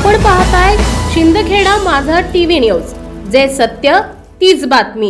आपण पाहताय शिंदखेडा माझा टीव्ही न्यूज, जे सत्य तीच बातमी।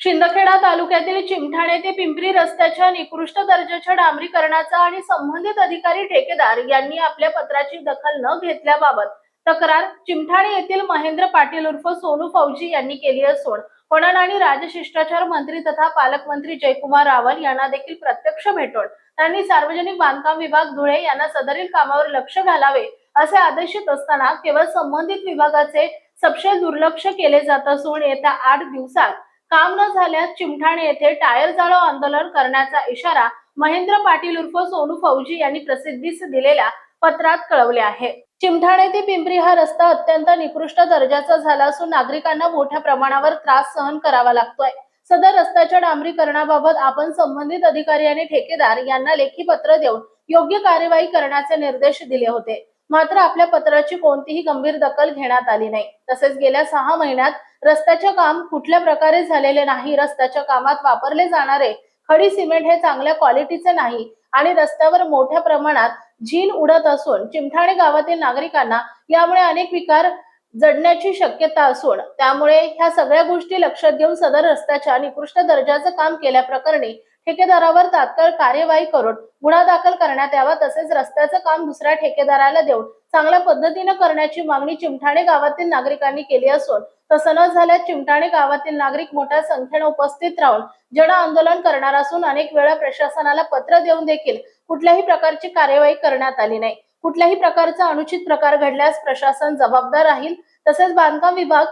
शिंदखेडा तालुक्यातील चिमठाणे ते पिंपरी रस्त्याच्या निकृष्ट दर्जाच्या डांबरीकरणाचा आणि संबंधित अधिकारी ठेकेदार यांनी आपल्या पत्राची दखल न घेतल्याबाबत तक्रार चिमठाणे येथील महेंद्र पाटील उर्फ सोनू फौजी यांनी केली असून पणन आणि राजशिष्टाचार मंत्री तथा पालकमंत्री जयकुमार रावल यांना देखील प्रत्यक्ष भेटून त्यांनी सार्वजनिक बांधकाम विभाग धुळे यांना सदरील कामावर लक्ष घालावे असे आदेशित असताना केवळ संबंधित विभागाचे सपशेल दुर्लक्ष केले जात असून येत्या 8 दिवसात काम न झाल्यास चिमठाणे येथे टायर जाळो आंदोलन करण्याचा इशारा महेंद्र पाटील उर्फ सोनू फौजी यांनी प्रसिद्धीस दिलेल्या पत्रात कळवले आहे। चिमठाणे ते पिंपरी हा रस्ता अत्यंत निकृष्ट दर्जाचा झाला असून नागरिकांना मोठ्या प्रमाणावर त्रास सहन करावा लागतोय। सदर रस्त्याच्या डांबरीकरणाबाबत आपण संबंधित अधिकारी आणि ठेकेदार यांना लेखी पत्र देऊन योग्य कार्यवाही करण्याचे निर्देश दिले होते, मात्र आपल्या पत्राची कोणतीही गंभीर दखल घेण्यात आली नाही। तसेच गेल्या 6 महिन्यात रस्त्याचे काम कुठल्या प्रकारे झालेले नाही। रस्त्याच्या कामात वापरले जाणारे खडी सिमेंट हे चांगल्या क्वालिटीचे नाही आणि रस्त्यावर मोठ्या प्रमाणात झील उडत असून चिमठाणे गावातील नागरिकांना यामुळे अनेक विकार जडण्याची शक्यता असून त्यामुळे ह्या सगळ्या गोष्टी लक्षात घेऊन सदर रस्त्याच्या निकृष्ट दर्जाचे काम केल्याप्रकरणी ठेकेदारावर तात्काळ कार्यवाही करून गुन्हा दाखल करण्यात यावा। तसेच रस्त्याचे काम दुसऱ्या ठेकेदाराला देऊन चांगल्या पद्धतीने करण्याची मागणी चिमठाणे गावातील नागरिकांनी केली असून तसं न झाल्यास चिमठाणे गावातील नागरिक मोठ्या संख्येने उपस्थित राहून जन आंदोलन करणार असून अनेक वेळा प्रशासनाला पत्र देऊन देखील कुठल्याही प्रकारची कार्यवाही करण्यात आली नाही। कुठल्याही प्रकारचा अनुचित प्रकार घडल्यास प्रशासन जबाबदार राहील। तसेच बांधकाम विभाग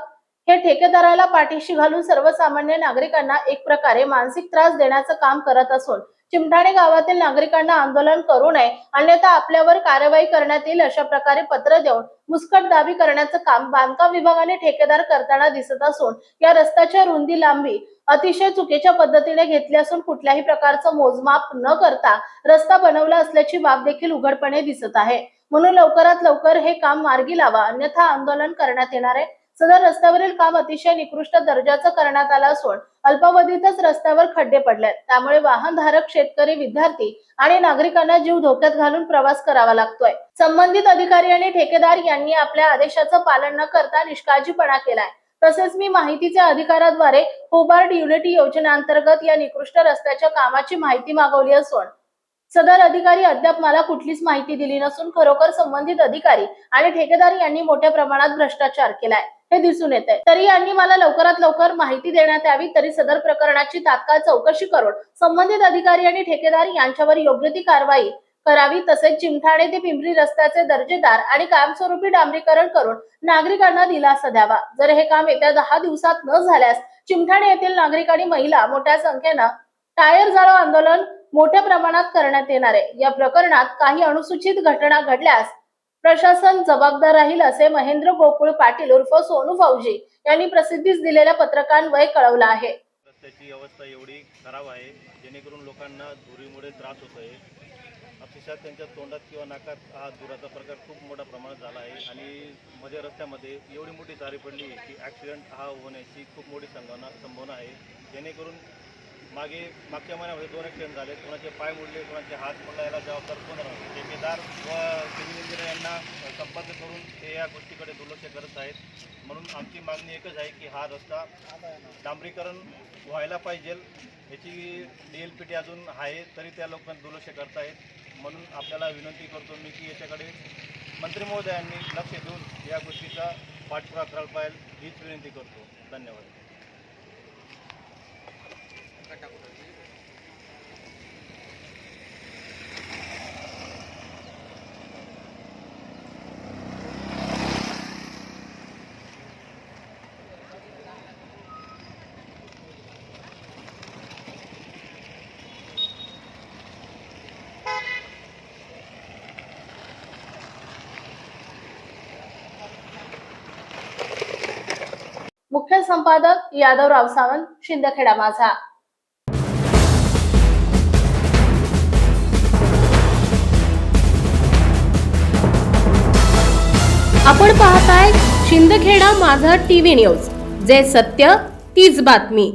हे ठेकेदाराला पाठीशी घालून सर्वसामान्य नागरिकांना एक प्रकारे मानसिक त्रास देण्याचं काम करत असून चिमठाणे गावातील नागरिकांना आंदोलन करू नये अन्यथा आपल्यावर कारवाई करण्यात येईल अशा प्रकारे पत्र देऊन मुस्कटदाबी करण्याचं काम बांधकाम विभागाने ठेकेदार करताना दिसत असून या रस्त्याच्या रुंदी लांबी अतिशय चुकीच्या पद्धतीने घेतली असून कुठल्याही प्रकारचं मोजमाप न करता रस्ता बनवला असल्याची बाब देखील उघडपणे दिसत आहे। म्हणून लवकरात लवकर हे काम मार्गी लावा अन्यथा आंदोलन करण्यात येणार आहे। सदर रस्त्यावरील काम अतिशय निकृष्ट दर्जाचं करण्यात आलं असून अल्पावधीतच रस्त्यावर खड्डे पडलेत, त्यामुळे वाहनधारक, शेतकरी, विद्यार्थी आणि नागरिकांना जीव धोक्यात घालून प्रवास करावा लागतोय। संबंधित अधिकारी आणि ठेकेदार यांनी आपल्या आदेशाचं पालन न करता निष्काळजीपणा केलाय। तसेच मी माहितीच्या अधिकाराद्वारे होबार्ड युनिटी योजनेअंतर्गत या निकृष्ट रस्त्याच्या कामाची माहिती मागवली असून सदर अधिकारी अद्याप मला कुठलीच माहिती दिली नसून खरोखर संबंधित अधिकारी आणि ठेकेदार यांनी मोठ्या प्रमाणात भ्रष्टाचार केलाय हे दिसून येते। तरी यांनी मला लवकरात लवकर माहिती देण्यात यावी, तरी सदर प्रकरणाची तात्काळ चौकशी करून संबंधित अधिकारी आणि ठेकेदार यांच्यावर योग्य ती कारवाई करावी। तसेच चिमठाणे ते पिंपरी रस्त्याचे दर्जेदार आणि कायमस्वरूपी डांबरीकरण करून नागरिकांना दिलासा द्यावा। जर हे काम येत्या 10 दिवसात न झाल्यास चिमठाणे येथील नागरिक आणि महिला मोठ्या संख्येने टायर जाळो आंदोलन मोठ्या प्रमाणात करण्यात येणार आहे। या प्रकरणात काही अनुसूचित घटना घडल्यास प्रशासन जबाबदार राहील असे महेंद्र गोकुळ पाटील उर्फ सोनू फौजी यांनी प्रसिद्धीस दिलेल्या पत्रकान्वये कळवलं आहे। रस्त्याची अवस्था एवढी खराब आहे जेणेकरून लोकांना धुरीमुळे त्रास होतोय। अक्षरशः त्यांच्या तोंडात किंवा नाकात हा धुराचा प्रकार खूप मोठ्या प्रमाणात झाला आहे आणि मध्ये रस्त्यामध्ये एवढी मोठी झारी पडली की ॲक्सिडेंट हा होण्याची खूप मोठी संभावना आहे। जेणेकरून मागच्या महिन्यामध्ये 2 ॲक्सिडेंट झाले, कोणाचे पाय मोडले, कोणाचे हात मोडला, याला जबाबदार कोण राहणार? ठेकेदार व सिव्हिल इंजिनियर यांना संपर्क करून ते या गोष्टीकडे दुर्लक्ष करत आहेत। म्हणून आमची मागणी एकच आहे की हा रस्ता डांबरीकरण व्हायला पाहिजे। याची DLPT अजून आहे तरी त्या लोकांना दुर्लक्ष करतायत। म्हणून आपल्याला विनंती करतो मी की याच्याकडे मंत्री महोदयांनी लक्ष देऊन या गोष्टीचा पाठपुरावा करायला पाहिजे हीच विनंती करतो। धन्यवाद। मुख्य संपादक यादवराव सावंत, शिंदखेडा माझा। आपण पाहताय शिंदखेडा माझा टीव्ही न्यूज, जे सत्य तीच बातमी।